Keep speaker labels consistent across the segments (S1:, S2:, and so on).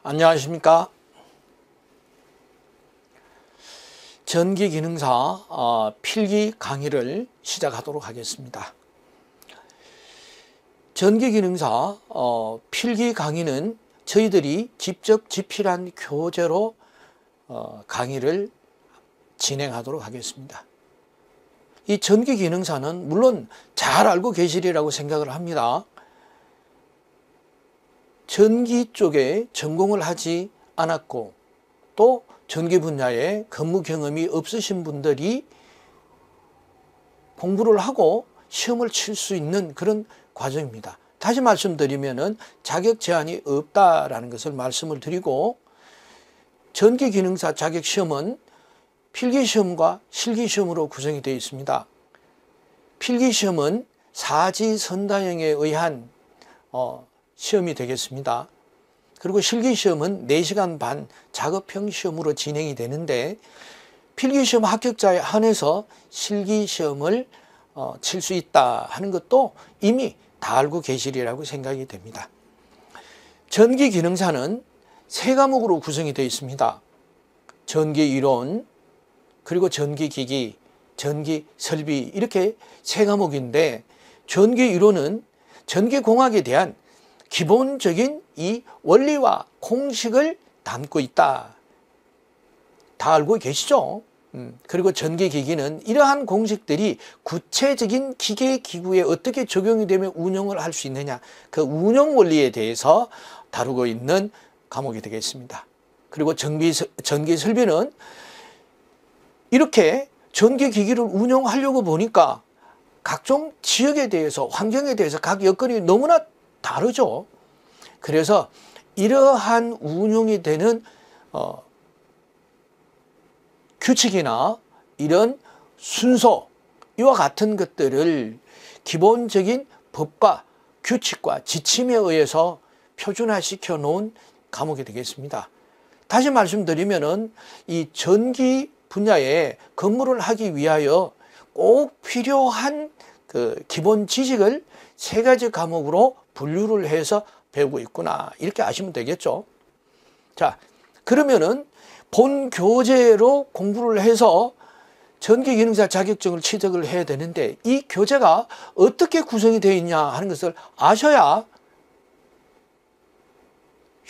S1: 안녕하십니까. 전기기능사 필기 강의를 시작하도록 하겠습니다. 전기기능사 필기 강의는 저희들이 직접 집필한 교재로 강의를 진행하도록 하겠습니다. 이 전기기능사는 물론 잘 알고 계시리라고 생각을 합니다. 전기 쪽에 전공을 하지 않았고 또 전기 분야에 근무 경험이 없으신 분들이 공부를 하고 시험을 칠 수 있는 그런 과정입니다. 다시 말씀드리면은 자격 제한이 없다라는 것을 말씀을 드리고, 전기기능사 자격시험은 필기시험과 실기시험으로 구성이 되어 있습니다. 필기시험은 사지선다형에 의한 시험이 되겠습니다. 그리고 실기시험은 4시간 반 작업형 시험으로 진행이 되는데, 필기시험 합격자에 한해서 실기시험을 칠 수 있다 하는 것도 이미 다 알고 계시리라고 생각이 됩니다. 전기기능사는 3과목으로 구성이 되어 있습니다. 전기이론, 그리고 전기기기, 전기설비, 이렇게 3과목인데, 전기이론은 전기공학에 대한 기본적인 이 원리와 공식을 담고 있다. 다 알고 계시죠? 그리고 전기기기는 이러한 공식들이 구체적인 기계 기구에 어떻게 적용이 되면 운영을 할 수 있느냐, 그 운영 원리에 대해서 다루고 있는 과목이 되겠습니다. 그리고 전기설비는 이렇게 전기기기를 운영하려고 보니까 각종 지역에 대해서, 환경에 대해서 각 여건이 너무나 다르죠. 그래서 이러한 운용이 되는 규칙이나 이런 순서, 이와 같은 것들을 기본적인 법과 규칙과 지침에 의해서 표준화시켜 놓은 과목이 되겠습니다. 다시 말씀드리면은 이 전기 분야에 근무를 하기 위하여 꼭 필요한 그 기본 지식을 3가지 과목으로 분류를 해서 배우고 있구나, 이렇게 아시면 되겠죠. 자, 그러면은 본 교재로 공부를 해서 전기기능사 자격증을 취득을 해야 되는데, 이 교재가 어떻게 구성이 되어 있냐 하는 것을 아셔야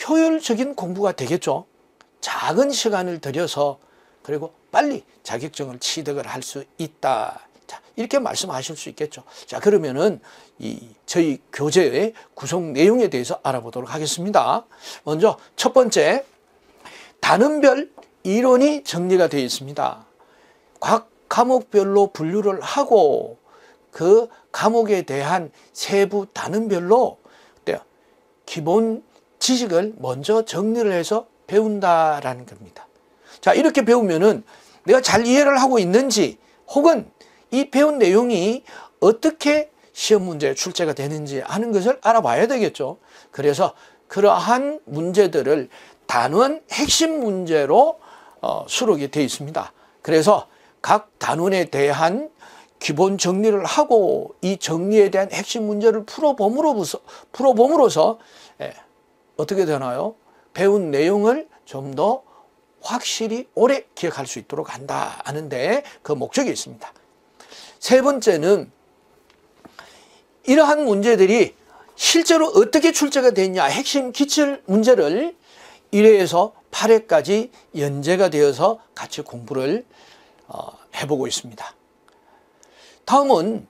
S1: 효율적인 공부가 되겠죠. 작은 시간을 들여서 그리고 빨리 자격증을 취득을 할 수 있다. 자, 이렇게 말씀하실 수 있겠죠. 자, 그러면은 저희 교재의 구성 내용에 대해서 알아보도록 하겠습니다. 먼저 첫 번째, 단원별 이론이 정리가 되어 있습니다. 각 과목별로 분류를 하고 그 과목에 대한 세부 단원별로 기본 지식을 먼저 정리를 해서 배운다라는 겁니다. 자, 이렇게 배우면은 내가 잘 이해를 하고 있는지, 혹은 이 배운 내용이 어떻게 시험 문제에 출제가 되는지 하는 것을 알아봐야 되겠죠. 그래서 그러한 문제들을 단원 핵심 문제로 수록이 되어 있습니다. 그래서 각 단원에 대한 기본 정리를 하고 이 정리에 대한 핵심 문제를 풀어봄으로써 어떻게 되나요? 배운 내용을 좀 더 확실히 오래 기억할 수 있도록 한다 하는데 그 목적이 있습니다. 세 번째는 이러한 문제들이 실제로 어떻게 출제가 됐냐, 핵심 기출 문제를 1회에서 8회까지 연재가 되어서 같이 공부를 해보고 있습니다. 다음은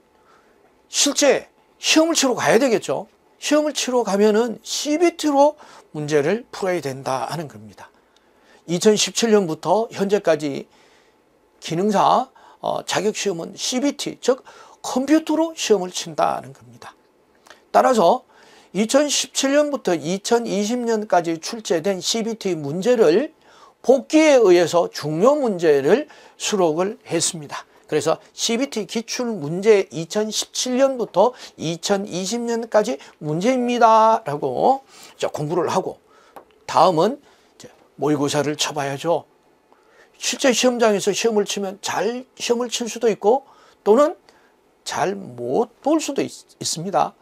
S1: 실제 시험을 치러 가야 되겠죠. 시험을 치러 가면은 CBT로 문제를 풀어야 된다 하는 겁니다. 2017년부터 현재까지 기능사 자격시험은 CBT, 즉 컴퓨터로 시험을 친다는 겁니다. 따라서 2017년부터 2020년까지 출제된 CBT 문제를 복기에 의해서 중요 문제를 수록을 했습니다. 그래서 CBT 기출문제 2017년부터 2020년까지 문제입니다 라고 공부를 하고, 다음은 모의고사를 쳐봐야죠. 실제 시험장에서 시험을 치면 잘 시험을 칠 수도 있고 또는 잘 못 볼 수도 있습니다.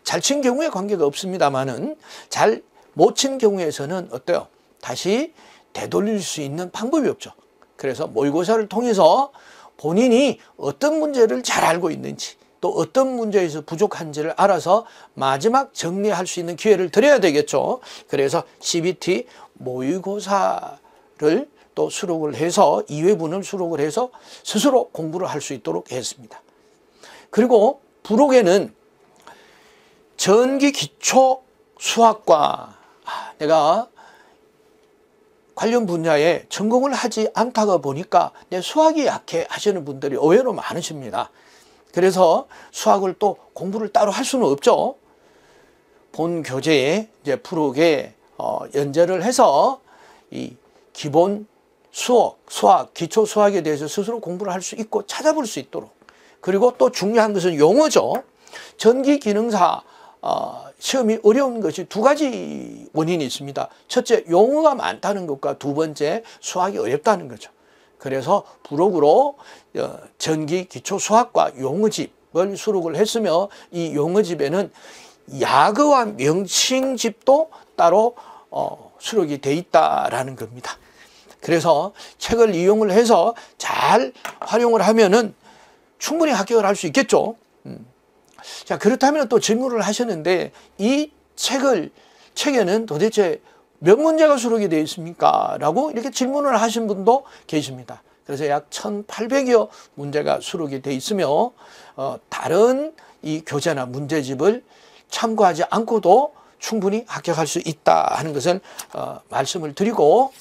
S1: 잘 친 경우에 관계가 없습니다만은 잘 못 친 경우에서는 어때요? 다시 되돌릴 수 있는 방법이 없죠. 그래서 모의고사를 통해서 본인이 어떤 문제를 잘 알고 있는지 또 어떤 문제에서 부족한지를 알아서 마지막 정리할 수 있는 기회를 드려야 되겠죠. 그래서 CBT 모의고사를 또 수록을 해서 2회분을 수록을 해서 스스로 공부를 할 수 있도록 했습니다. 그리고 부록에는 전기 기초 수학과 내가 관련 분야에 전공을 하지 않다가 보니까 내 수학이 약해 하시는 분들이 의외로 많으십니다. 그래서 수학을 또 공부를 따로 할 수는 없죠. 본 교재에 이제 부록에 연재를 해서 이 기본 수학, 기초 수학에 대해서 스스로 공부를 할 수 있고 찾아볼 수 있도록. 그리고 또 중요한 것은 용어죠. 전기기능사 시험이 어려운 것이 두 가지 원인이 있습니다. 첫째, 용어가 많다는 것과 두 번째, 수학이 어렵다는 거죠. 그래서 부록으로 전기기초수학과 용어집을 수록을 했으며 이 용어집에는 약어와 명칭집도 따로 수록이 돼 있다라는 겁니다. 그래서 책을 이용을 해서 잘 활용을 하면은 충분히 합격을 할 수 있겠죠. 자, 그렇다면 또 질문을 하셨는데 이 책에는 도대체 몇 문제가 수록이 되어 있습니까? 라고 이렇게 질문을 하신 분도 계십니다. 그래서 약 1800여 문제가 수록이 되어 있으며 다른 이 교재나 문제집을 참고하지 않고도 충분히 합격할 수 있다 하는 것을 말씀을 드리고,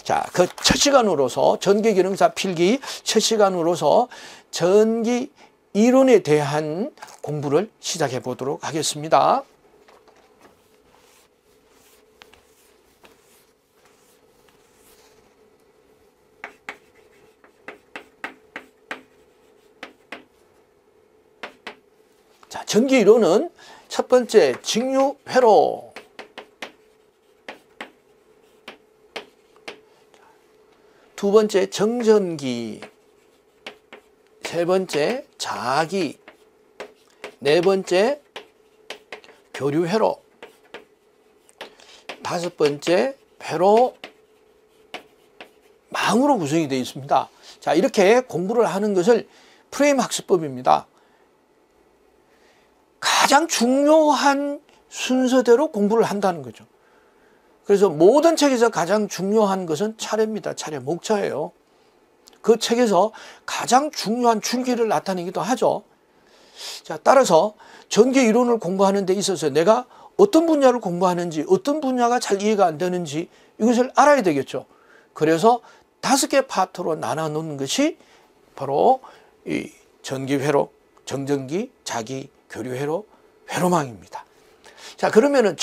S1: 자, 그 첫 시간으로서 전기기능사 필기 첫 시간으로서 전기 이론에 대한 공부를 시작해 보도록 하겠습니다. 자, 전기 이론은 첫 번째 직류회로, 두 번째 정전기, 세 번째 자기, 네 번째 교류회로, 다섯 번째 회로 망으로 구성이 되어 있습니다. 자, 이렇게 공부를 하는 것을 프레임 학습법입니다. 가장 중요한 순서대로 공부를 한다는 거죠. 그래서 모든 책에서 가장 중요한 것은 차례입니다. 차례, 목차예요. 그 책에서 가장 중요한 줄기를 나타내기도 하죠. 자, 따라서 전기 이론을 공부하는 데 있어서 내가 어떤 분야를 공부하는지, 어떤 분야가 잘 이해가 안 되는지 이것을 알아야 되겠죠. 그래서 5개 파트로 나눠 놓는 것이 바로 이 전기회로, 정전기, 자기, 교류회로, 회로망입니다. 자, 그러면은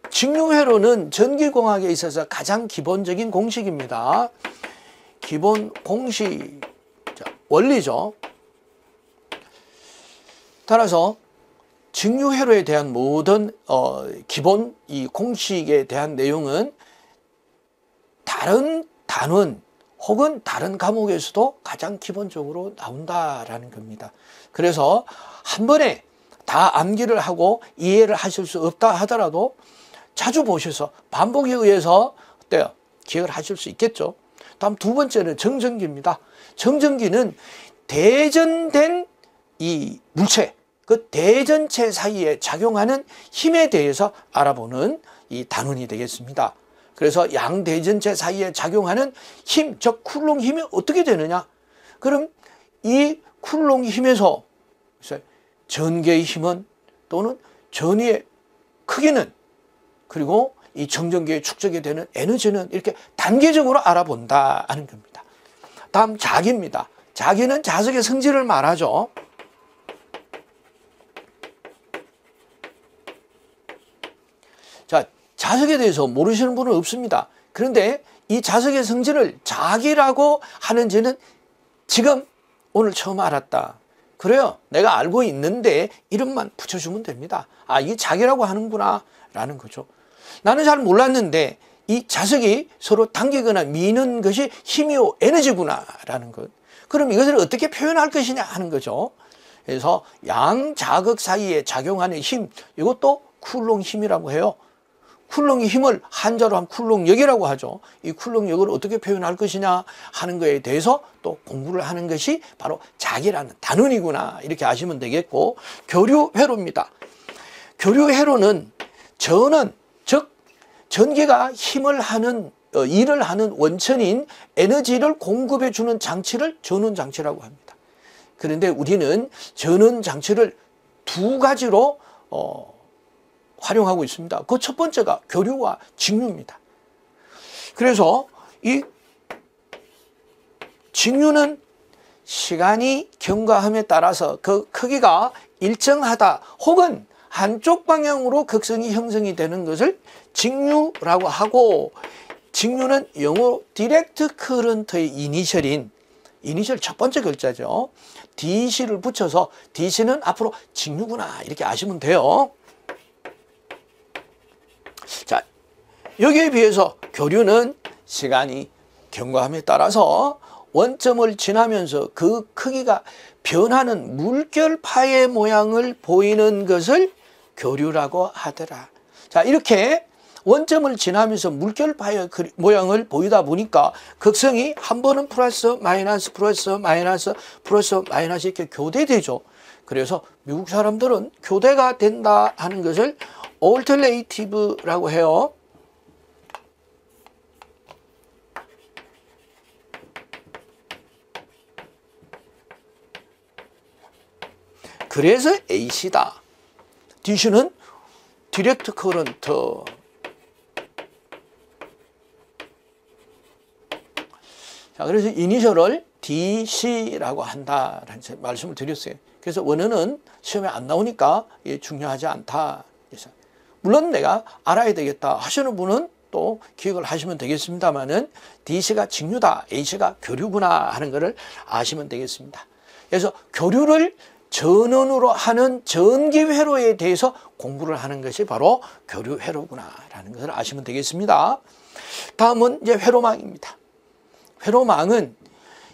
S1: 직류회로는 전기공학에 있어서 가장 기본적인 공식입니다. 기본 공식, 자, 원리죠. 따라서 직류회로에 대한 모든 기본 이 공식에 대한 내용은 다른 단원 혹은 다른 과목에서도 가장 기본적으로 나온다라는 겁니다. 그래서 한 번에 다 암기를 하고 이해를 하실 수 없다 하더라도 자주 보셔서 반복에 의해서 어때요? 기억을 하실 수 있겠죠. 다음 두 번째는 정전기입니다. 정전기는 대전된 이 물체, 그 대전체 사이에 작용하는 힘에 대해서 알아보는 이 단원이 되겠습니다. 그래서 양대전체 사이에 작용하는 힘, 즉 쿨롱 힘이 어떻게 되느냐? 그럼 이 쿨롱 힘에서 전개의 힘은 또는 전위의 크기는 그리고 이 정전기에 축적이 되는 에너지는 이렇게 단계적으로 알아본다 하는 겁니다. 다음 자기입니다. 자기는 자석의 성질을 말하죠. 자, 자석에 대해서 모르시는 분은 없습니다. 그런데 이 자석의 성질을 자기라고 하는지는 지금 오늘 처음 알았다. 그래요. 내가 알고 있는데 이름만 붙여주면 됩니다. 아, 이게 자기라고 하는구나 라는 거죠. 나는 잘 몰랐는데 이 자석이 서로 당기거나 미는 것이 힘이요 에너지구나 라는 것. 그럼 이것을 어떻게 표현할 것이냐 하는 거죠. 그래서 양자극 사이에 작용하는 힘, 이것도 쿨롱 힘이라고 해요. 쿨롱의 힘을 한자로 하면 쿨롱력이라고 하죠. 이 쿨롱력을 어떻게 표현할 것이냐 하는 것에 대해서 또 공부를 하는 것이 바로 자기라는 단원이구나 이렇게 아시면 되겠고, 교류회로입니다. 교류회로는 전원, 즉 전기가 힘을 하는 일을 하는 원천인 에너지를 공급해 주는 장치를 전원장치라고 합니다. 그런데 우리는 전원장치를 두 가지로 활용하고 있습니다. 그 첫 번째가 교류와 직류입니다. 그래서 이 직류는 시간이 경과함에 따라서 그 크기가 일정하다 혹은 한쪽 방향으로 극성이 형성이 되는 것을 직류라고 하고, 직류는 영어로 디렉트 커런트의 이니셜 첫 번째 글자죠. DC를 붙여서 DC는 앞으로 직류구나 이렇게 아시면 돼요. 자, 여기에 비해서 교류는 시간이 경과함에 따라서 원점을 지나면서 그 크기가 변하는 물결파의 모양을 보이는 것을 교류라고 하더라. 자, 이렇게 원점을 지나면서 물결파의 모양을 보이다 보니까 극성이 한 번은 플러스 마이너스 플러스 마이너스 플러스 마이너스 이렇게 교대되죠. 그래서 미국 사람들은 교대가 된다 하는 것을 올터네이티브라고 해요. 그래서 AC다. DC는 디렉트 커런트. 자, 그래서 이니셜을 DC라고 한다라는 말씀을 드렸어요. 그래서 원어는 시험에 안 나오니까 중요하지 않다. 물론 내가 알아야 되겠다 하시는 분은 또 기억을 하시면 되겠습니다만은 DC가 직류다, AC가 교류구나 하는 것을 아시면 되겠습니다. 그래서 교류를 전원으로 하는 전기회로에 대해서 공부를 하는 것이 바로 교류회로구나라는 것을 아시면 되겠습니다. 다음은 이제 회로망입니다. 회로망은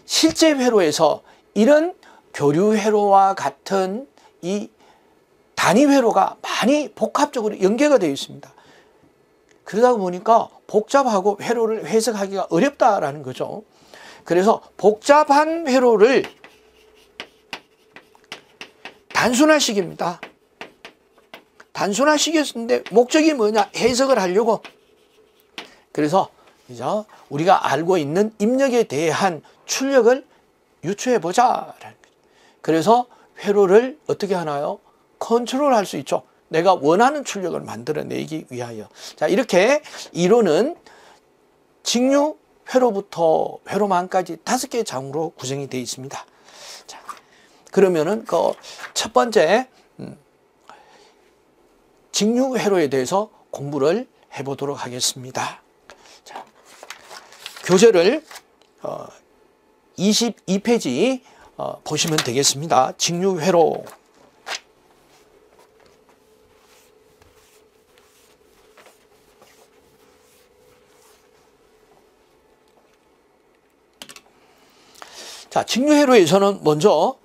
S1: 실제 회로에서 이런 교류회로와 같은 이 단위회로가 많이 복합적으로 연계가 되어 있습니다. 그러다 보니까 복잡하고 회로를 해석하기가 어렵다라는 거죠. 그래서 복잡한 회로를 단순화시킵니다. 단순화시켰는데 목적이 뭐냐? 해석을 하려고. 그래서 이제 우리가 알고 있는 입력에 대한 출력을 유추해 보자. 그래서 회로를 어떻게 하나요? 컨트롤할 수 있죠. 내가 원하는 출력을 만들어내기 위하여. 자, 이렇게 이론은 직류 회로부터 회로망까지 5개의 장으로 구성이 되어 있습니다. 자, 그러면은 그 첫 번째 직류 회로에 대해서 공부를 해보도록 하겠습니다. 자, 교재를 22페이지 보시면 되겠습니다. 직류 회로. 자, 직류회로에서는 먼저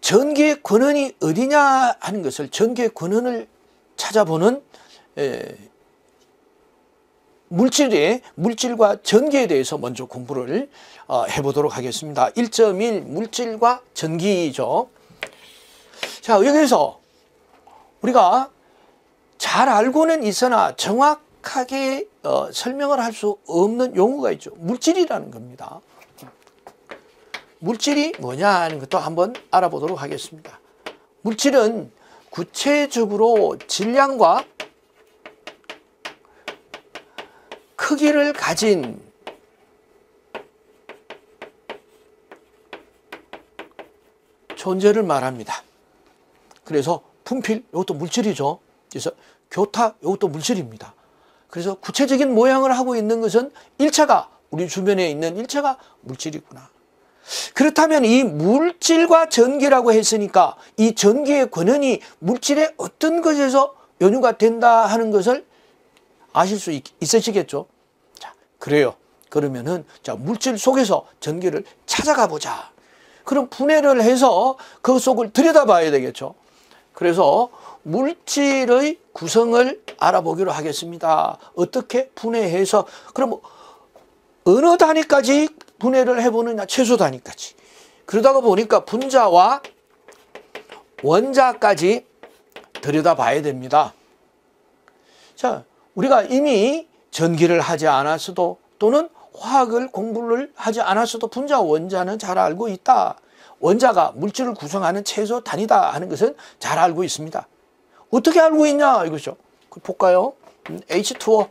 S1: 전기의 근원이 어디냐 하는 것을, 전기의 근원을 찾아보는 물질과 전기에 대해서 먼저 공부를 해보도록 하겠습니다. 1.1 물질과 전기죠. 자, 여기서 우리가 잘 알고는 있으나 정확하게 설명을 할 수 없는 용어가 있죠. 물질이라는 겁니다. 물질이 뭐냐 하는 것도 한번 알아보도록 하겠습니다. 물질은 구체적으로 질량과 크기를 가진 존재를 말합니다. 그래서 분필, 이것도 물질이죠. 그래서 교탁, 이것도 물질입니다. 그래서 구체적인 모양을 하고 있는 것은 일체가, 우리 주변에 있는 일체가 물질이구나. 그렇다면 이 물질과 전기라고 했으니까 이 전기의 근원이 물질의 어떤 것에서 연유가 된다 하는 것을 아실 수 있으시겠죠? 자, 그래요. 그러면은 자, 물질 속에서 전기를 찾아가 보자. 그럼 분해를 해서 그 속을 들여다봐야 되겠죠. 그래서 물질의 구성을 알아보기로 하겠습니다. 어떻게 분해해서, 그럼 어느 단위까지 분해를 해보느냐? 최소 단위까지. 그러다가 보니까 분자와 원자까지 들여다봐야 됩니다. 자, 우리가 이미 전기를 하지 않았어도 또는 화학을 공부를 하지 않았어도 분자, 원자는 잘 알고 있다. 원자가 물질을 구성하는 최소 단위다 하는 것은 잘 알고 있습니다. 어떻게 알고 있냐 이거죠. 볼까요? H2O.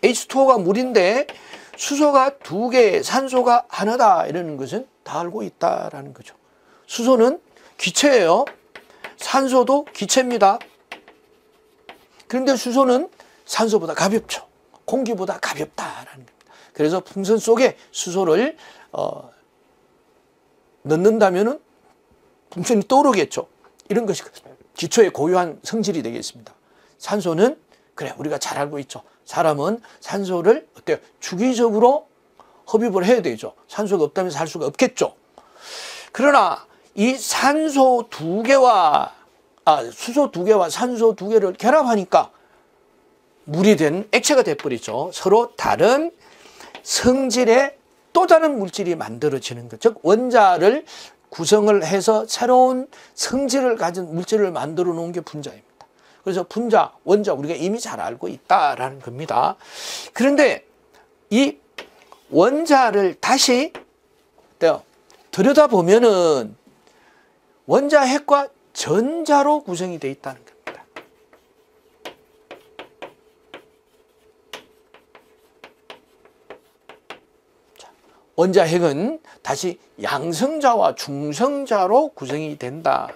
S1: H2O가 물인데 수소가 2개, 산소가 하나다 이러는 것은 다 알고 있다라는 거죠. 수소는 기체예요. 산소도 기체입니다. 그런데 수소는 산소보다 가볍죠. 공기보다 가볍다라는 겁니다. 그래서 풍선 속에 수소를 넣는다면은 풍선이 떠오르겠죠. 이런 것이 기초의 고유한 성질이 되겠습니다. 산소는 그래 우리가 잘 알고 있죠. 사람은 산소를 어때요? 주기적으로 흡입을 해야 되죠. 산소가 없다면 살 수가 없겠죠. 그러나 이 산소 2개와 수소 2개와 산소 2개를 결합하니까 물이 된 액체가 돼버리죠. 서로 다른 성질의 또 다른 물질이 만들어지는 것. 즉 원자를 구성을 해서 새로운 성질을 가진 물질을 만들어 놓은 게 분자입니다. 그래서 분자, 원자 우리가 이미 잘 알고 있다라는 겁니다. 그런데 이 원자를 다시 들여다보면은 원자 핵과 전자로 구성이 되어 있다는 겁니다. 원자 핵은 다시 양성자와 중성자로 구성이 된다.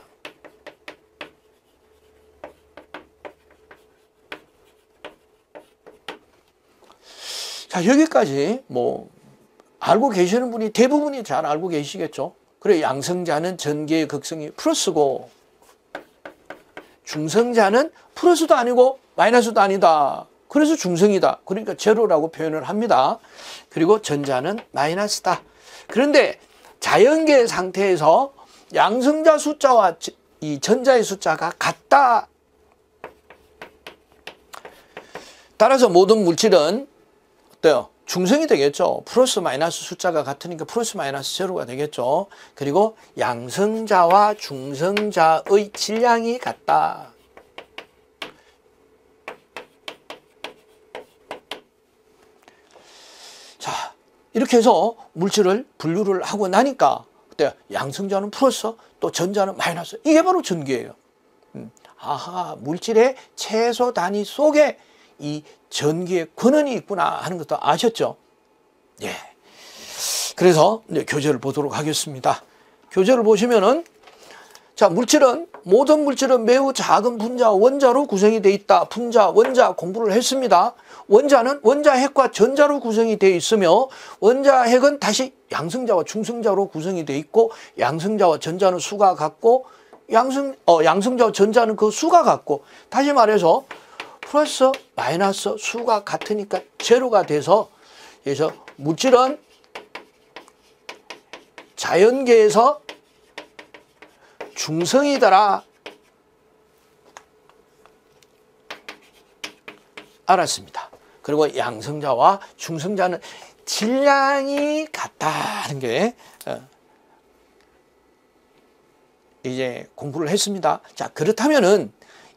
S1: 자, 여기까지 알고 계시는 분이 대부분이 잘 알고 계시겠죠. 그래 양성자는 전기의 극성이 플러스고 중성자는 플러스도 아니고 마이너스도 아니다. 그래서 중성이다. 그러니까 제로라고 표현을 합니다. 그리고 전자는 마이너스다. 그런데 자연계 상태에서 양성자 숫자와 이 전자의 숫자가 같다. 따라서 모든 물질은 어때요? 중성이 되겠죠. 플러스 마이너스 숫자가 같으니까 플러스 마이너스 제로가 되겠죠. 그리고 양성자와 중성자의 질량이 같다. 자, 이렇게 해서 물질을 분류를 하고 나니까 어때요? 양성자는 플러스, 또 전자는 마이너스. 이게 바로 전기예요. 아하, 물질의 최소 단위 속에 이 전기의 근원이 있구나 하는 것도 아셨죠? 예. 그래서 이제 교재를 보도록 하겠습니다. 교재를 보시면은 자, 모든 물질은 매우 작은 분자, 원자로 구성이 되어 있다. 분자, 원자 공부를 했습니다. 원자는 원자 핵과 전자로 구성이 되어 있으며 원자 핵은 다시 양성자와 중성자로 구성이 되어 있고 양성자와 전자는 수가 같고 양성자와 전자는 그 수가 같고 다시 말해서 플러스 마이너스 수가 같으니까 제로가 돼서 그래서 물질은 자연계에서 중성이더라 알았습니다. 그리고 양성자와 중성자는 질량이 같다는 게 이제 공부를 했습니다. 자, 그렇다면은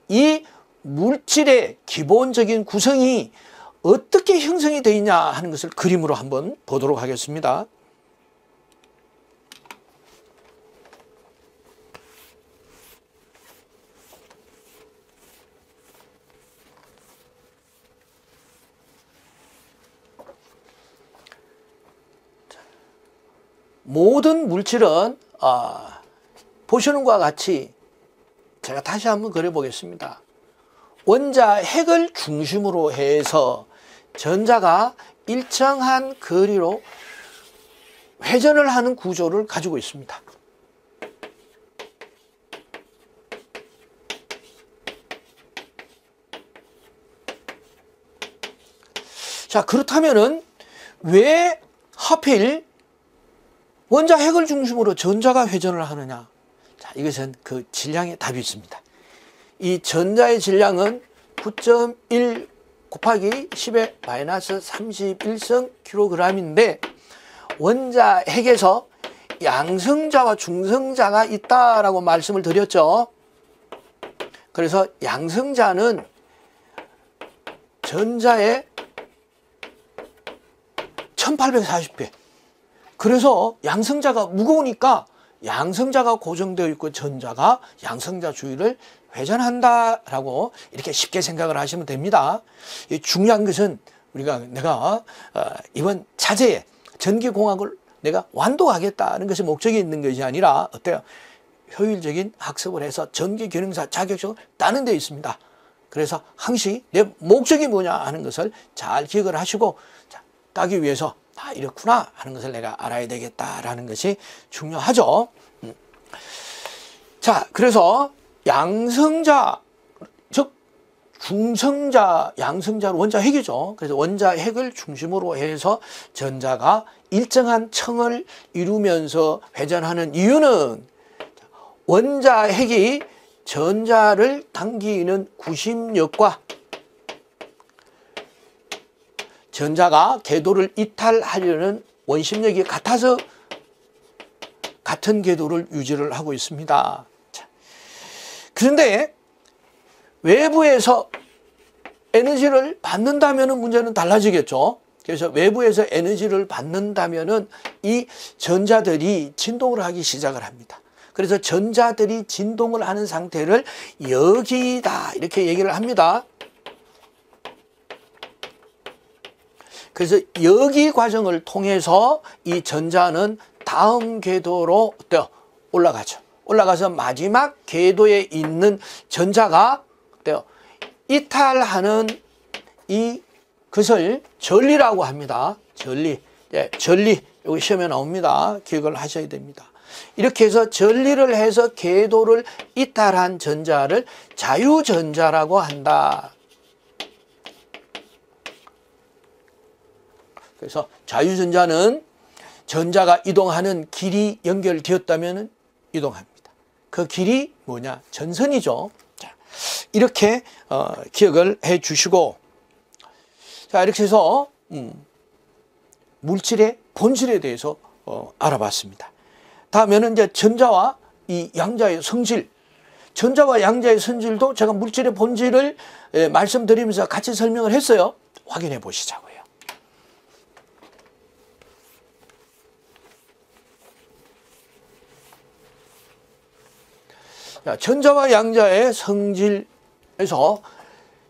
S1: 이 물질의 기본적인 구성이 어떻게 형성이 되어 있냐 하는 것을 그림으로 한번 보도록 하겠습니다. 모든 물질은 보시는 것과 같이 제가 다시 한번 그려보겠습니다. 원자 핵을 중심으로 해서 전자가 일정한 거리로 회전을 하는 구조를 가지고 있습니다. 자, 그렇다면은 왜 하필 원자 핵을 중심으로 전자가 회전을 하느냐? 자, 이것은 그 질량의 답이 있습니다. 이 전자의 질량은 9.1 곱하기 10의 마이너스 31성 kg인데 원자 핵에서 양성자와 중성자가 있다라고 말씀을 드렸죠. 그래서 양성자는 전자의 1840배. 그래서 양성자가 무거우니까 양성자가 고정되어 있고 전자가 양성자 주위를 회전한다라고 이렇게 쉽게 생각을 하시면 됩니다. 중요한 것은 내가 이번 차제에 전기공학을 내가 완독하겠다는 것이 목적이 있는 것이 아니라 어때요? 효율적인 학습을 해서 전기기능사 자격증을 따는 데 있습니다. 그래서 항시 내 목적이 뭐냐 하는 것을 잘 기억을 하시고 따기 위해서 이렇구나 하는 것을 내가 알아야 되겠다라는 것이 중요하죠. 자, 그래서 양성자, 즉 중성자, 양성자는 원자 핵이죠. 그래서 원자 핵을 중심으로 해서 전자가 일정한 층을 이루면서 회전하는 이유는 원자 핵이 전자를 당기는 구심력과 전자가 궤도를 이탈하려는 원심력이 같아서 같은 궤도를 유지를 하고 있습니다. 그런데 외부에서 에너지를 받는다면 문제는 달라지겠죠. 그래서 외부에서 에너지를 받는다면 이 전자들이 진동을 하기 시작을 합니다. 그래서 전자들이 진동을 하는 상태를 여기다 이렇게 얘기를 합니다. 그래서 여기 과정을 통해서 이 전자는 다음 궤도로 어때요? 올라가죠. 올라가서 마지막 궤도에 있는 전자가 어때요? 이탈하는 이 것을 전리라고 합니다. 전리. 전리. 여기 시험에 나옵니다. 기억을 하셔야 됩니다. 이렇게 해서 전리를 해서 궤도를 이탈한 전자를 자유전자라고 한다. 그래서 자유전자는 전자가 이동하는 길이 연결되었다면 이동합니다. 그 길이 뭐냐? 전선이죠. 자, 이렇게 기억을 해 주시고, 자, 이렇게 해서 물질의 본질에 대해서 알아봤습니다. 다음에는 이제 전자와 이 양자의 성질, 전자와 양자의 성질도 제가 물질의 본질을 말씀드리면서 같이 설명을 했어요. 확인해 보시자고요. 자, 전자와 양자의 성질에서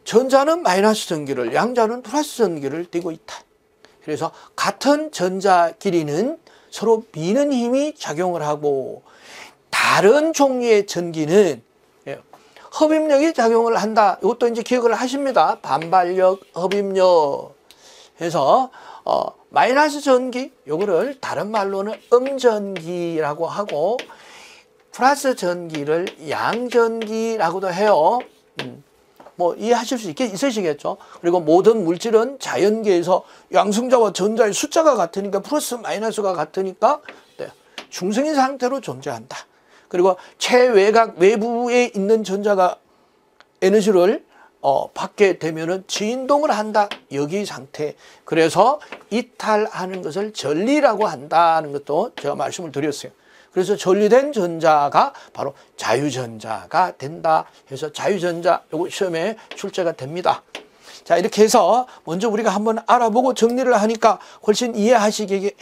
S1: 전자는 마이너스 전기를, 양자는 플러스 전기를 띠고 있다. 그래서 같은 전자 길이는 서로 미는 힘이 작용을 하고 다른 종류의 전기는 흡입력이 작용을 한다. 이것도 이제 기억을 하십니다. 반발력, 흡입력 해서 마이너스 전기, 요거를 다른 말로는 음전기라고 하고 플러스 전기를 양전기라고도 해요. 뭐 이해하실 수 있으시겠죠. 그리고 모든 물질은 자연계에서 양성자와 전자의 숫자가 같으니까 플러스 마이너스가 같으니까 중성인 상태로 존재한다. 그리고 최외곽 외부에 있는 전자가 에너지를 받게 되면은 진동을 한다. 여기 상태. 그래서 이탈하는 것을 전리라고 한다는 것도 제가 말씀을 드렸어요. 그래서 전리된 전자가 바로 자유전자가 된다 해서 자유전자, 요거 시험에 출제가 됩니다. 자, 이렇게 해서 먼저 우리가 한번 알아보고 정리를 하니까 훨씬 이해하시는데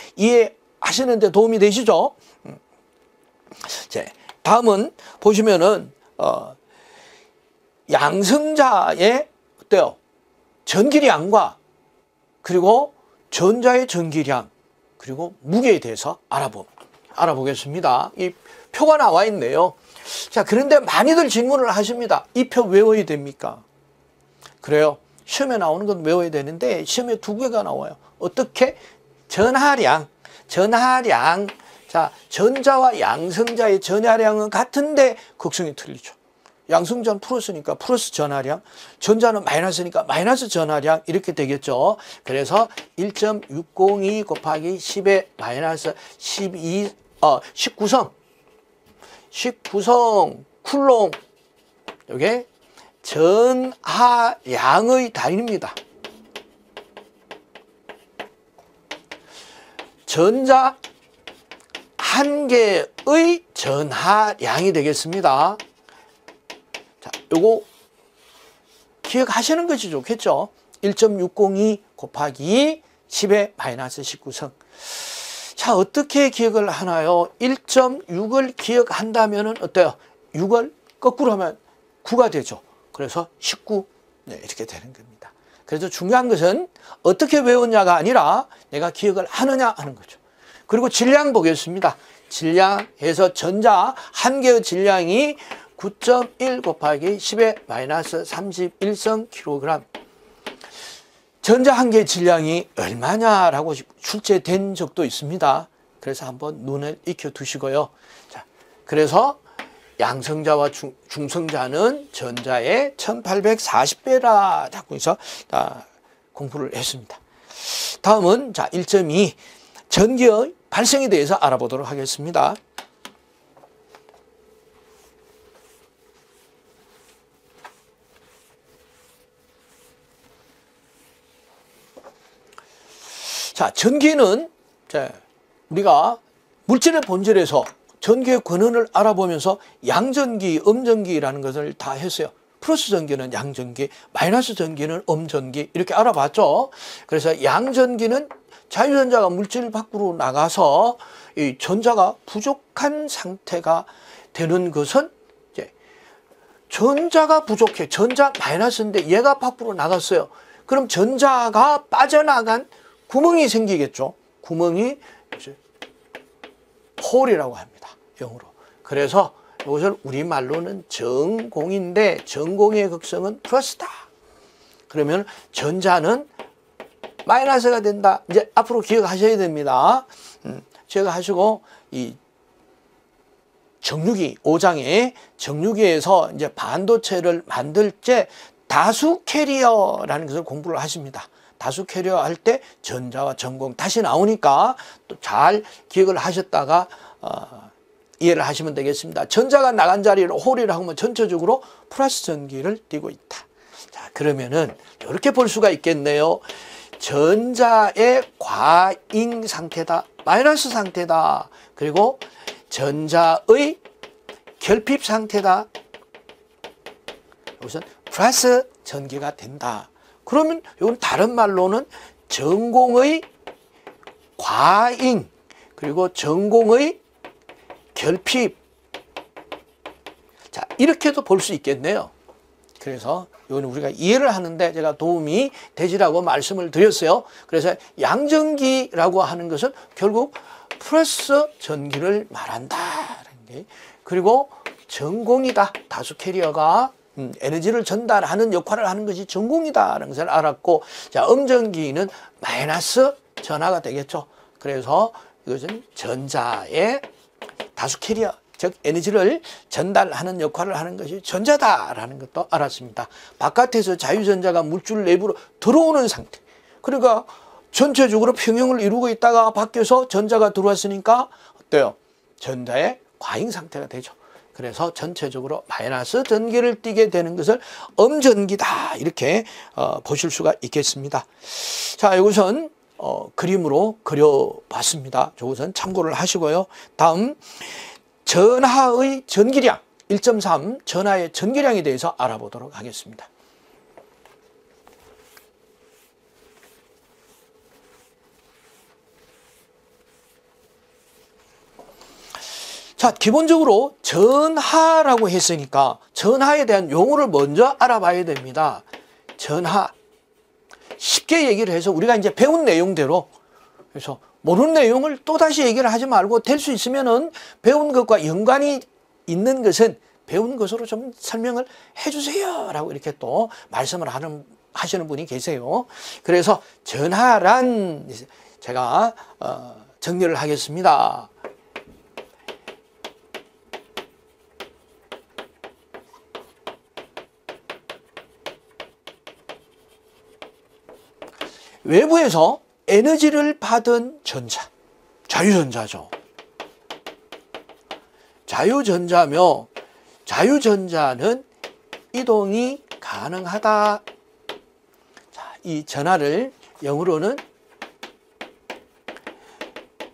S1: 도움이 되시죠? 자, 다음은 보시면은 양성자의 어때요? 전기량과 그리고 전자의 전기량 그리고 무게에 대해서 알아보겠습니다. 이 표가 나와 있네요. 자, 그런데 많이들 질문을 하십니다. 이 표 외워야 됩니까? 그래요. 시험에 나오는 건 외워야 되는데 시험에 두 개가 나와요. 어떻게? 전하량. 자, 전자와 양성자의 전하량은 같은데 극성이 틀리죠. 양성자는 플러스니까 플러스 전하량, 전자는 마이너스니까 마이너스 전하량 이렇게 되겠죠. 그래서 1.602 곱하기 10의 마이너스 19성 쿨롱, 이게 전하량의 단위입니다. 전자 한 개의 전하량이 되겠습니다. 자, 요거 기억하시는 것이 좋겠죠. 1.602 곱하기 10의 마이너스 19성. 자, 어떻게 기억을 하나요? 1.6을 기억한다면 어때요? 6을 거꾸로 하면 9가 되죠. 그래서 19, 네, 이렇게 되는 겁니다. 그래서 중요한 것은 어떻게 외웠냐가 아니라 내가 기억을 하느냐 하는 거죠. 그리고 질량 보겠습니다. 질량에서 전자 한 개의 질량이 9.1 곱하기 10의 마이너스 31성 킬로그램. 전자 한 개의 질량이 얼마냐라고 출제된 적도 있습니다. 그래서 한번 눈을 익혀 두시고요. 자, 그래서 양성자와 중성자는 전자의 1840배라 자꾸 해서 공부를 했습니다. 다음은 자 1.2 전기의 발생에 대해서 알아보도록 하겠습니다. 자, 전기는 우리가 물질의 본질에서 전기의 권한을 알아보면서 양전기, 음전기라는 것을 다 했어요. 플러스 전기는 양전기, 마이너스 전기는 음전기 이렇게 알아봤죠. 그래서 양전기는 자유전자가 물질 밖으로 나가서 이 전자가 부족한 상태가 되는 것은 이제 전자가 부족해. 전자 마이너스인데 얘가 밖으로 나갔어요. 그럼 전자가 빠져나간 구멍이 생기겠죠. 구멍이 이제 홀이라고 합니다. 영어로. 그래서 이것을 우리말로는 전공인데 전공의 극성은 플러스다. 그러면 전자는 마이너스가 된다. 이제 앞으로 기억하셔야 됩니다. 기억하시고 이 정유기 5장에 정유기에서 이제 반도체를 만들 때 다수 캐리어라는 것을 공부를 하십니다. 다수 캐리어 할 때 전자와 전공 다시 나오니까 또 잘 기억을 하셨다가 이해를 하시면 되겠습니다. 전자가 나간 자리를 홀이라고 하면 전체적으로 플러스 전기를 띠고 있다. 자, 그러면은 이렇게 볼 수가 있겠네요. 전자의 과잉 상태다. 마이너스 상태다. 그리고 전자의 결핍 상태다. 여기서 플러스 전기가 된다. 그러면 이건 다른 말로는 전공의 과잉 그리고 전공의 결핍. 자, 이렇게도 볼 수 있겠네요. 그래서 이건 우리가 이해를 하는데 제가 도움이 되지라고 말씀을 드렸어요. 그래서 양전기라고 하는 것은 결국 플러스 전기를 말한다는 게, 그리고 전공이다. 다수 캐리어가 에너지를 전달하는 역할을 하는 것이 전공이다라는 것을 알았고, 자, 음전기는 마이너스 전하가 되겠죠. 그래서 이것은 전자의 다수 캐리어, 즉 에너지를 전달하는 역할을 하는 것이 전자다라는 것도 알았습니다. 바깥에서 자유전자가 물줄 내부로 들어오는 상태. 그러니까 전체적으로 평형을 이루고 있다가 밖에서 전자가 들어왔으니까 어때요? 전자의 과잉 상태가 되죠. 그래서 전체적으로 마이너스 전기를 띠게 되는 것을 음전기다 이렇게 보실 수가 있겠습니다. 자, 이것은 그림으로 그려봤습니다. 이것은 참고를 하시고요. 다음 전하의 전기량 1.3 전하의 전기량에 대해서 알아보도록 하겠습니다. 자, 기본적으로 전하라고 했으니까 전하에 대한 용어를 먼저 알아봐야 됩니다. 전하. 쉽게 얘기를 해서 우리가 이제 배운 내용대로, 그래서 모르는 내용을 또다시 얘기를 하지 말고 될 수 있으면은 배운 것과 연관이 있는 것은 배운 것으로 좀 설명을 해주세요 라고 이렇게 또 말씀을 하시는 분이 계세요. 그래서 전하란 제가 정리를 하겠습니다. 외부에서 에너지를 받은 전자, 자유전자죠. 자유전자며 자유전자는 이동이 가능하다. 자, 이 전하를 영어로는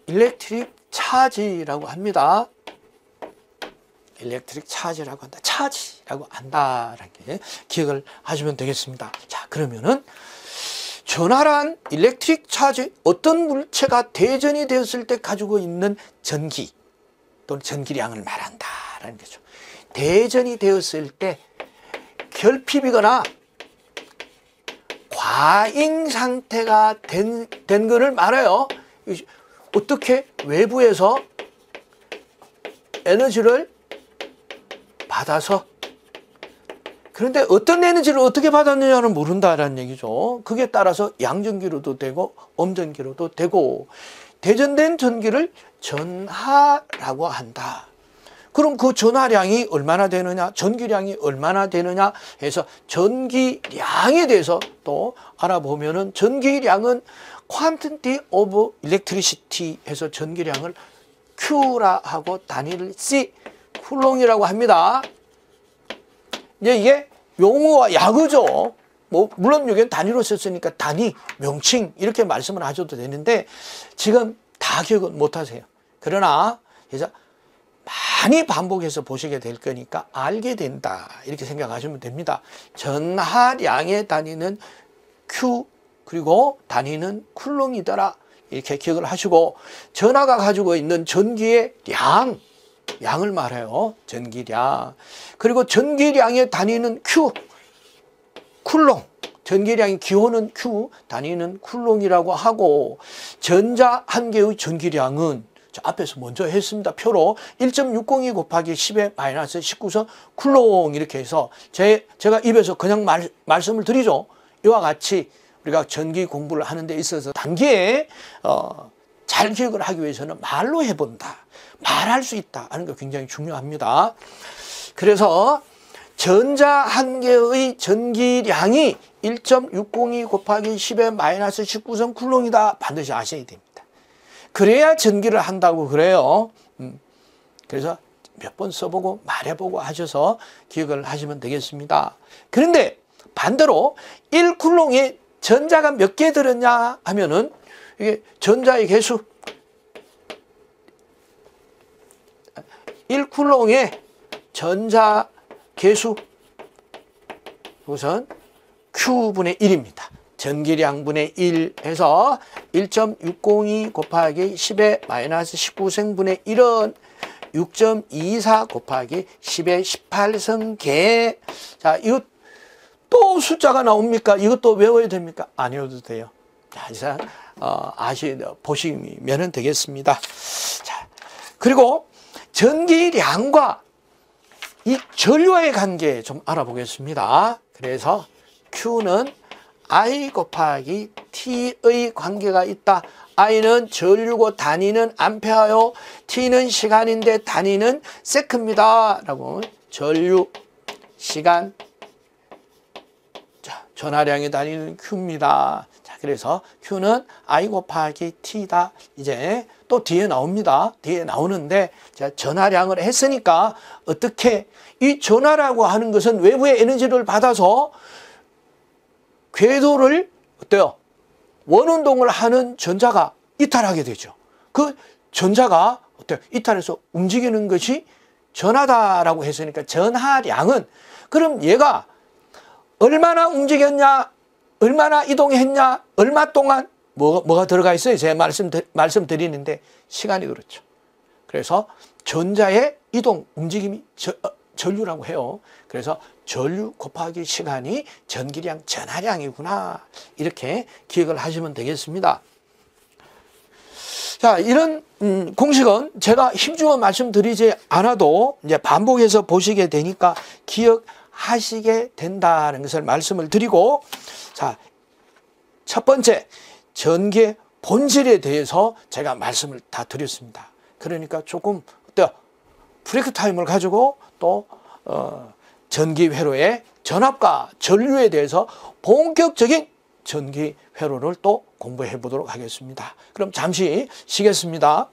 S1: 일렉트릭 차지라고 합니다. 일렉트릭 차지라고 한다. 차지라고 한다라는 게 기억을 하시면 되겠습니다. 자, 그러면은 전하란 일렉트릭 차지, 어떤 물체가 대전이 되었을 때 가지고 있는 전기 또는 전기량을 말한다라는 거죠. 대전이 되었을 때 결핍이거나 과잉 상태가 된 것을 말해요. 어떻게 외부에서 에너지를 받아서, 그런데 어떤 에너지를 어떻게 받았느냐는 모른다라는 얘기죠. 그게 따라서 양전기로도 되고 음전기로도 되고, 대전된 전기를 전하라고 한다. 그럼 그 전하량이 얼마나 되느냐, 전기량이 얼마나 되느냐 해서 전기량에 대해서 또 알아보면은, 전기량은 quantity of electricity 해서 전기량을 Q라 하고 단위를 C, 쿨롱이라고 합니다. 이게 용어와 약어죠. 물론 여기는 단위로 썼으니까 단위, 명칭 이렇게 말씀을 하셔도 되는데 지금 다 기억은 못 하세요. 그러나 그래서 많이 반복해서 보시게 될 거니까 알게 된다, 이렇게 생각하시면 됩니다. 전하량의 단위는 Q, 그리고 단위는 쿨롱이더라, 이렇게 기억을 하시고, 전하가 가지고 있는 전기의 양을 말해요. 전기량. 그리고 전기량의 단위는 Q, 쿨롱. 전기량의 기호는 Q, 단위는 쿨롱이라고 하고, 전자 한 개의 전기량은 앞에서 먼저 했습니다. 표로 1.602 곱하기 10의 마이너스 19선 쿨롱, 이렇게 해서 제가 입에서 그냥 말씀을 드리죠. 이와 같이 우리가 전기 공부를 하는 데 있어서 단기에 잘 기억을 하기 위해서는 말로 해본다, 말할 수 있다 하는 게 굉장히 중요합니다. 그래서 전자 한 개의 전기량이 1.602 곱하기 10의 마이너스 19선 쿨롱이다, 반드시 아셔야 됩니다. 그래야 전기를 한다고 그래요. 그래서 몇 번 써보고 말해보고 하셔서 기억을 하시면 되겠습니다. 그런데 반대로 1쿨롱에 전자가 몇 개 들었냐 하면은, 이게 전자의 개수, 1쿨롱의 전자 개수, 우선 Q분의 1입니다. 전기량분의 1 해서 1.602 곱하기 10의 마이너스 19승분의 1은 6.24 곱하기 10의 18승계. 자, 이거 또 숫자가 나옵니까? 이것도 외워야 됩니까? 안 외워도 돼요. 자, 이상 보시면 되겠습니다. 자, 그리고 전기량과 이 전류와의 관계 좀 알아보겠습니다. 그래서 Q는 I 곱하기 T의 관계가 있다. I는 전류고 단위는 암페어요. T는 시간인데 단위는 세크입니다. 라고, 전류, 시간, 자, 전하량의 단위는 Q입니다. 자, 그래서 Q는 I 곱하기 T다. 이제 또 뒤에 나옵니다. 뒤에 나오는데, 자, 전하량을 했으니까 어떻게, 이 전하라고 하는 것은 외부의 에너지를 받아서 궤도를 어때요? 원운동을 하는 전자가 이탈하게 되죠. 그 전자가 어때요? 이탈해서 움직이는 것이 전하다라고 했으니까 전하량은, 그럼 얘가 얼마나 움직였냐, 얼마나 이동했냐, 얼마 동안 뭐가 들어가 있어요? 제가 말씀드리는데 시간이 그렇죠. 그래서 전자의 이동, 움직임이 전류라고 해요. 그래서 전류 곱하기 시간이 전기량, 전하량이구나, 이렇게 기억을 하시면 되겠습니다. 자, 이런 공식은 제가 힘주어 말씀드리지 않아도 이제 반복해서 보시게 되니까 기억하시게 된다는 것을 말씀을 드리고, 자, 첫 번째, 전기의 본질에 대해서 제가 말씀을 다 드렸습니다. 그러니까 조금 어때요? 브레이크 타임을 가지고 또 전기 회로의 전압과 전류에 대해서 본격적인 전기 회로를 또 공부해 보도록 하겠습니다. 그럼 잠시 쉬겠습니다.